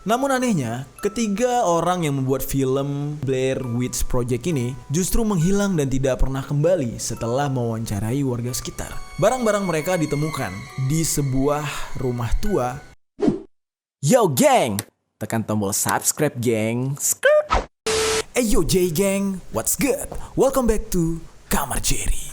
Namun anehnya, ketiga orang yang membuat film Blair Witch Project ini justru menghilang dan tidak pernah kembali setelah mewawancarai warga sekitar. Barang-barang mereka ditemukan di sebuah rumah tua. Yo geng, tekan tombol subscribe geng. Yo J gang, what's good? Welcome back to Kamar Jerry.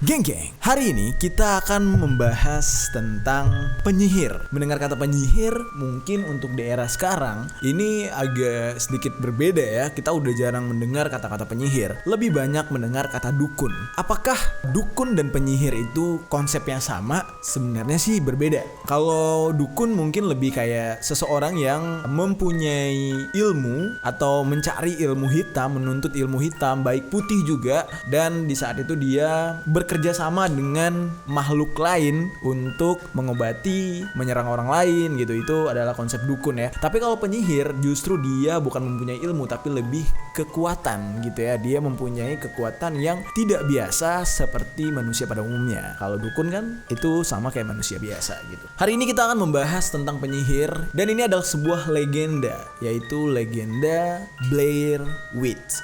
Geng, hari ini kita akan membahas tentang penyihir. Mendengar kata penyihir, mungkin untuk di era sekarang ini agak sedikit berbeda ya. Kita udah jarang mendengar kata-kata penyihir. Lebih banyak mendengar kata dukun. Apakah dukun dan penyihir itu konsep yang sama? Sebenarnya sih berbeda. Kalau dukun mungkin lebih kayak seseorang yang mempunyai ilmu atau mencari ilmu hitam, menuntut ilmu hitam, baik putih juga, dan di saat itu dia bekerja sama dengan makhluk lain untuk mengobati, menyerang orang lain gitu. Itu adalah konsep dukun ya. Tapi kalau penyihir justru dia bukan mempunyai ilmu tapi lebih kekuatan gitu ya. Dia mempunyai kekuatan yang tidak biasa seperti manusia pada umumnya. Kalau dukun kan itu sama kayak manusia biasa gitu. Hari ini kita akan membahas tentang penyihir, dan ini adalah sebuah legenda, yaitu legenda Blair Witch.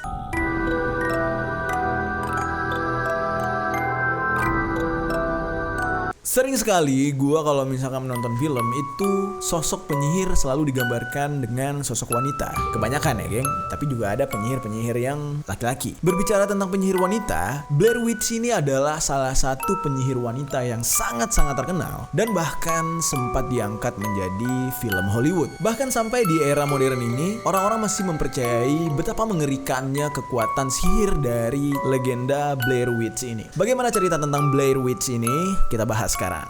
Sering sekali gue kalau misalkan menonton film itu sosok penyihir selalu digambarkan dengan sosok wanita. Kebanyakan ya geng, tapi juga ada penyihir-penyihir yang laki-laki. Berbicara tentang penyihir wanita, Blair Witch ini adalah salah satu penyihir wanita yang sangat-sangat terkenal dan bahkan sempat diangkat menjadi film Hollywood. Bahkan sampai di era modern ini, orang-orang masih mempercayai betapa mengerikannya kekuatan sihir dari legenda Blair Witch ini. Bagaimana cerita tentang Blair Witch ini? Kita bahas sekarang.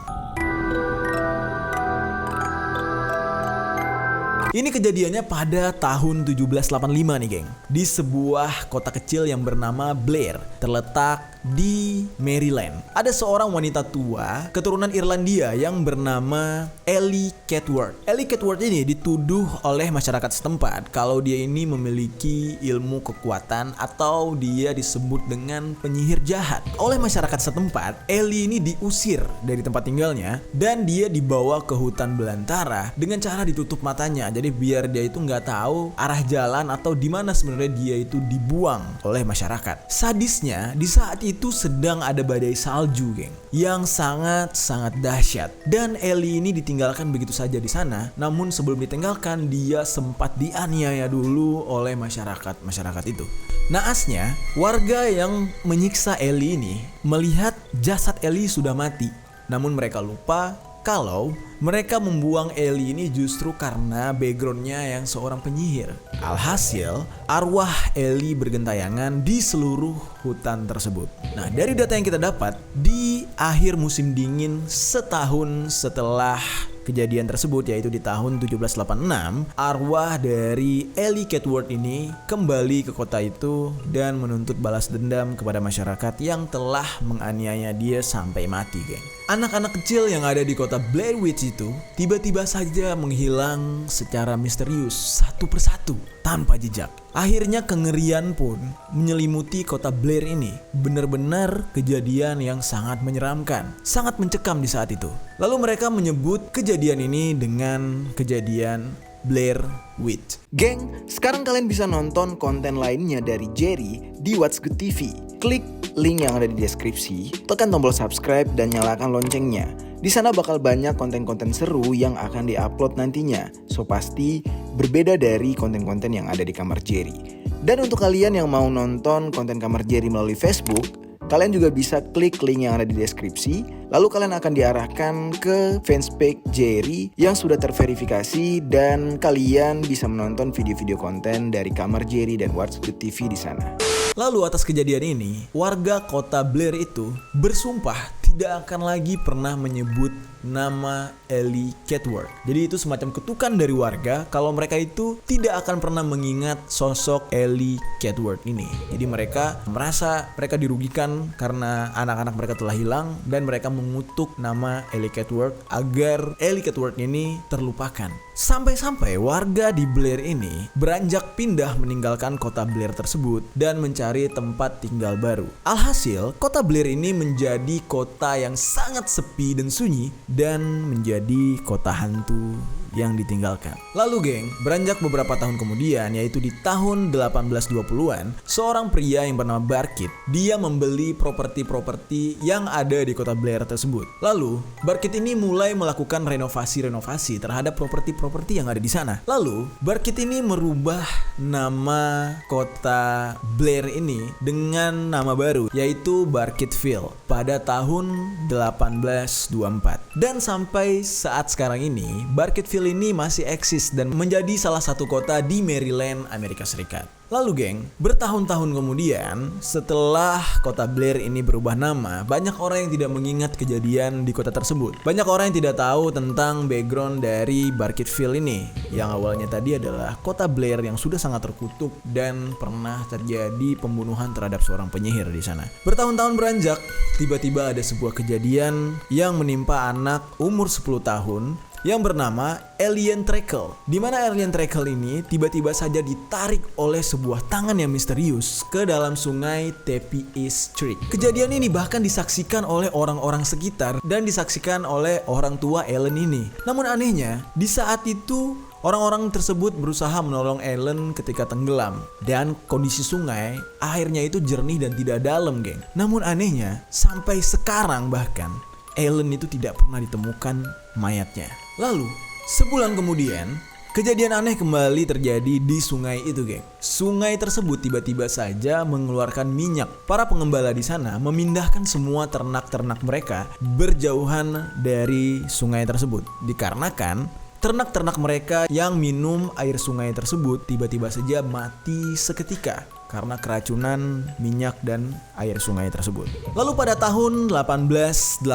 Ini kejadiannya pada tahun 1785 nih geng, di sebuah kota kecil yang bernama Blair, terletak di Maryland. Ada seorang wanita tua keturunan Irlandia yang bernama Ellie Catworth. Ellie Catworth ini dituduh oleh masyarakat setempat kalau dia ini memiliki ilmu kekuatan atau dia disebut dengan penyihir jahat. Oleh masyarakat setempat, Ellie ini diusir dari tempat tinggalnya dan dia dibawa ke hutan belantara dengan cara ditutup matanya. Jadi biar dia itu nggak tahu arah jalan atau di mana sebenarnya dia itu dibuang oleh masyarakat. Sadisnya, di saat itu sedang ada badai salju geng, yang sangat-sangat dahsyat, dan Ellie ini ditinggalkan begitu saja di sana. Namun sebelum ditinggalkan, dia sempat dianiaya dulu oleh masyarakat itu. Naasnya, warga yang menyiksa Ellie ini melihat jasad Ellie sudah mati, namun mereka lupa kalau mereka membuang Ellie ini justru karena backgroundnya yang seorang penyihir. Alhasil, arwah Ellie bergentayangan di seluruh hutan tersebut. Nah, dari data yang kita dapat, di akhir musim dingin setahun setelah kejadian tersebut, yaitu di tahun 1786, arwah dari Ellie Catworth ini kembali ke kota itu dan menuntut balas dendam kepada masyarakat yang telah menganiaya dia sampai mati geng. Anak-anak kecil yang ada di kota Blair Witch itu tiba-tiba saja menghilang secara misterius satu persatu tanpa jejak. Akhirnya kengerian pun menyelimuti kota Blair ini. Benar-benar kejadian yang sangat menyeramkan, sangat mencekam di saat itu. Lalu mereka menyebut kejadian ini dengan kejadian Blair Witch. Geng, sekarang kalian bisa nonton konten lainnya dari Jerry di What's Good TV. Klik link yang ada di deskripsi, tekan tombol subscribe dan nyalakan loncengnya. Di sana bakal banyak konten-konten seru yang akan diupload nantinya. So pasti berbeda dari konten-konten yang ada di Kamar Jerry. Dan untuk kalian yang mau nonton konten Kamar Jerry melalui Facebook, kalian juga bisa klik link yang ada di deskripsi. Lalu kalian akan diarahkan ke fanspage Jerry yang sudah terverifikasi, dan kalian bisa menonton video-video konten dari Kamar Jerry dan What's Good TV di sana. Lalu atas kejadian ini, warga kota Blair itu bersumpah tidak akan lagi pernah menyebut nama Ellie Catworth. Jadi itu semacam kutukan dari warga kalau mereka itu tidak akan pernah mengingat sosok Ellie Catworth ini. Jadi mereka merasa mereka dirugikan karena anak-anak mereka telah hilang, dan mereka mengutuk nama Ellie Catworth agar Ellie Catworth ini terlupakan. Sampai-sampai warga di Blair ini beranjak pindah meninggalkan kota Blair tersebut dan mencari tempat tinggal baru. Alhasil, kota Blair ini menjadi kota kota yang sangat sepi dan sunyi dan menjadi kota hantu yang ditinggalkan. Lalu geng, beranjak beberapa tahun kemudian, yaitu di tahun 1820-an, seorang pria yang bernama Barkit, dia membeli properti-properti yang ada di kota Blair tersebut. Lalu, Barkit ini mulai melakukan renovasi-renovasi terhadap properti-properti yang ada di sana. Lalu, Barkit ini merubah nama kota Blair ini dengan nama baru, yaitu Barkitville pada tahun 1824. Dan sampai saat sekarang ini, Barkitville ini masih eksis dan menjadi salah satu kota di Maryland, Amerika Serikat. Lalu geng, bertahun-tahun kemudian setelah kota Blair ini berubah nama, banyak orang yang tidak mengingat kejadian di kota tersebut. Banyak orang yang tidak tahu tentang background dari Barkitville ini, yang awalnya tadi adalah kota Blair yang sudah sangat terkutuk dan pernah terjadi pembunuhan terhadap seorang penyihir di sana. Bertahun-tahun beranjak, tiba-tiba ada sebuah kejadian yang menimpa anak umur 10 tahun yang bernama Alien Treacle. Di mana Alien Treacle ini tiba-tiba saja ditarik oleh sebuah tangan yang misterius ke dalam sungai Tepi East Creek. Kejadian ini bahkan disaksikan oleh orang-orang sekitar dan disaksikan oleh orang tua Ellen ini. Namun anehnya, di saat itu orang-orang tersebut berusaha menolong Ellen ketika tenggelam dan kondisi sungai airnya itu jernih dan tidak dalam, geng. Namun anehnya, sampai sekarang bahkan Ellen itu tidak pernah ditemukan mayatnya. Lalu, sebulan kemudian, kejadian aneh kembali terjadi di sungai itu, geng. Sungai tersebut tiba-tiba saja mengeluarkan minyak. Para pengembala di sana memindahkan semua ternak-ternak mereka berjauhan dari sungai tersebut. Dikarenakan ternak-ternak mereka yang minum air sungai tersebut tiba-tiba saja mati seketika karena keracunan minyak dan air sungai tersebut. Lalu pada tahun 1886,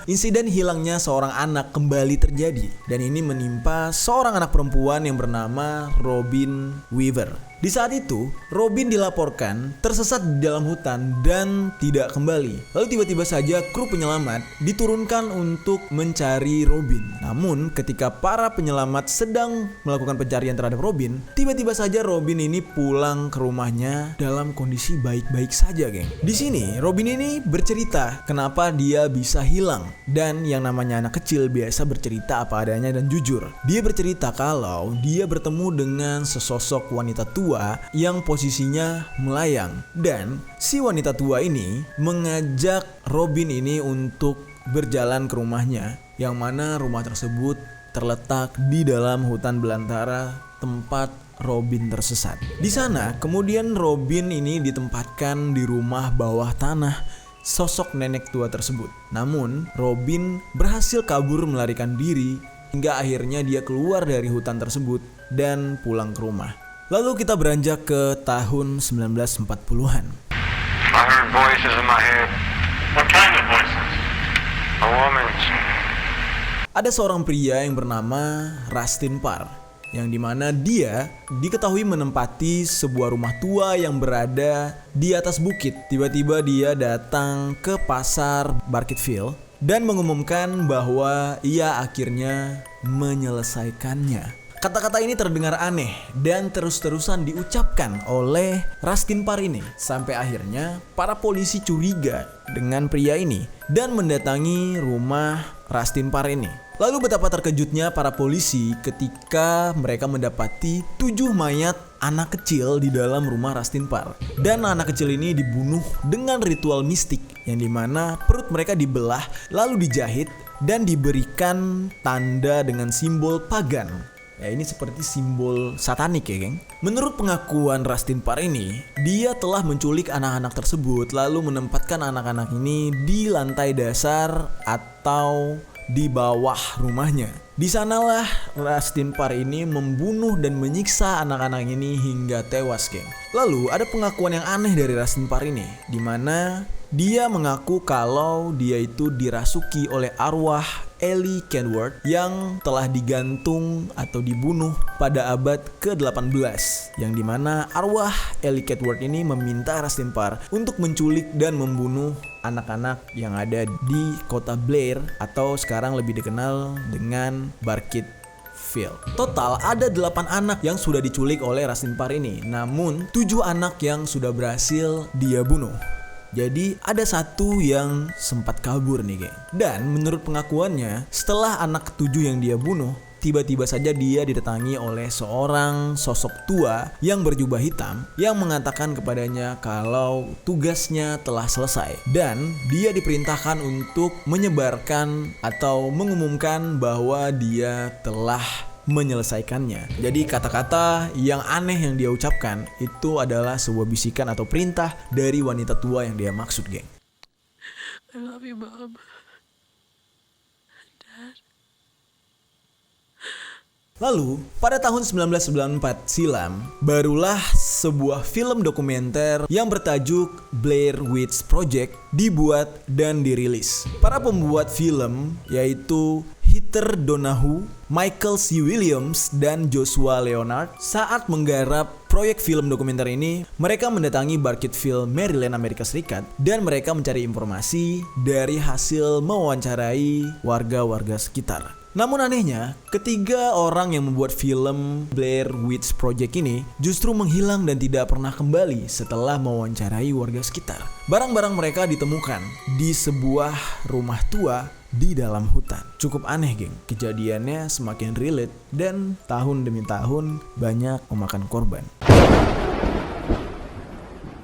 insiden hilangnya seorang anak kembali terjadi. Dan ini menimpa seorang anak perempuan yang bernama Robin Weaver. Di saat itu, Robin dilaporkan tersesat di dalam hutan dan tidak kembali. Lalu tiba-tiba saja kru penyelamat diturunkan untuk mencari Robin. Namun ketika para penyelamat sedang melakukan pencarian terhadap Robin, tiba-tiba saja Robin ini pulang ke rumahnya dalam kondisi baik-baik saja, geng. Di sini Robin ini bercerita kenapa dia bisa hilang. Dan yang namanya anak kecil biasa bercerita apa adanya dan jujur. Dia bercerita kalau dia bertemu dengan sesosok wanita tua yang posisinya melayang, dan si wanita tua ini mengajak Robin ini untuk berjalan ke rumahnya, yang mana rumah tersebut terletak di dalam hutan belantara tempat Robin tersesat. Di sana kemudian Robin ini ditempatkan di rumah bawah tanah sosok nenek tua tersebut. Namun Robin berhasil kabur melarikan diri hingga akhirnya dia keluar dari hutan tersebut dan pulang ke rumah. Lalu kita beranjak ke tahun 1940-an. I heard voices in my head. What kind of voices? A woman's. Ada seorang pria yang bernama Rustin Parr, yang dimana dia diketahui menempati sebuah rumah tua yang berada di atas bukit. Tiba-tiba dia datang ke pasar Barkitville dan mengumumkan bahwa ia akhirnya menyelesaikannya. Kata-kata ini terdengar aneh dan terus-terusan diucapkan oleh Rustin Parr ini. Sampai akhirnya para polisi curiga dengan pria ini dan mendatangi rumah Rustin Parr ini. Lalu betapa terkejutnya para polisi ketika mereka mendapati 7 mayat anak kecil di dalam rumah Rustin Parr. Dan anak kecil ini dibunuh dengan ritual mistik, yang dimana perut mereka dibelah lalu dijahit dan diberikan tanda dengan simbol pagan. Ya, ini seperti simbol satanik ya, geng. Menurut pengakuan Rustin Parr ini, dia telah menculik anak-anak tersebut lalu menempatkan anak-anak ini di lantai dasar atau di bawah rumahnya. Di sanalah Rustin Parr ini membunuh dan menyiksa anak-anak ini hingga tewas, geng. Lalu ada pengakuan yang aneh dari Rustin Parr ini, di mana dia mengaku kalau dia itu dirasuki oleh arwah Ellie Kenworth yang telah digantung atau dibunuh pada abad ke-18, yang dimana arwah Ellie Kenworth ini meminta Rustin Parr untuk menculik dan membunuh anak-anak yang ada di kota Blair atau sekarang lebih dikenal dengan Barkitville. Total ada 8 anak yang sudah diculik oleh Rustin Parr ini, namun 7 anak yang sudah berhasil dia bunuh. Jadi ada satu yang sempat kabur nih geng. Dan menurut pengakuannya, setelah anak ketujuh yang dia bunuh, tiba-tiba saja dia didatangi oleh seorang sosok tua yang berjubah hitam yang mengatakan kepadanya kalau tugasnya telah selesai. Dan dia diperintahkan untuk menyebarkan atau mengumumkan bahwa dia telah menyelesaikannya. Jadi kata-kata yang aneh yang dia ucapkan itu adalah sebuah bisikan atau perintah dari wanita tua yang dia maksud, geng. I love you, Mom. Dad. Lalu, pada tahun 1994 silam, barulah sebuah film dokumenter yang bertajuk Blair Witch Project dibuat dan dirilis. Para pembuat film yaitu Heather Donahue, Michael C. Williams, dan Joshua Leonard saat menggarap proyek film dokumenter ini, mereka mendatangi Burkittville, Maryland, Amerika Serikat, dan mereka mencari informasi dari hasil mewawancarai warga-warga sekitar. Namun anehnya, ketiga orang yang membuat film Blair Witch Project ini justru menghilang dan tidak pernah kembali setelah mewawancarai warga sekitar. Barang-barang mereka ditemukan di sebuah rumah tua di dalam hutan. Cukup aneh, geng. Kejadiannya semakin relate dan tahun demi tahun banyak memakan korban.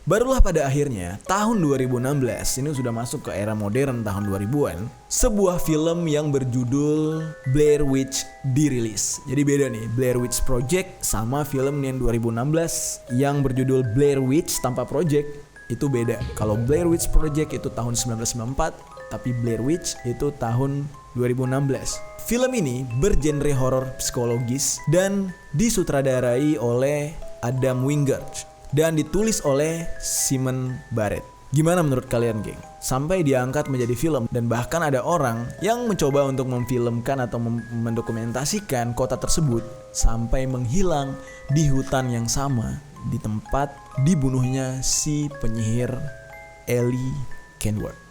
Barulah pada akhirnya, tahun 2016, ini sudah masuk ke era modern tahun 2000-an, sebuah film yang berjudul Blair Witch dirilis. Jadi beda nih, Blair Witch Project sama film yang 2016 yang berjudul Blair Witch tanpa project, itu beda. Kalau Blair Witch Project itu tahun 1994, tapi Blair Witch itu tahun 2016. Film ini bergenre horor psikologis dan disutradarai oleh Adam Wingard dan ditulis oleh Simon Barrett. Gimana menurut kalian, geng? Sampai diangkat menjadi film dan bahkan ada orang yang mencoba untuk memfilmkan atau mendokumentasikan kota tersebut sampai menghilang di hutan yang sama di tempat dibunuhnya si penyihir Ellie Kenward.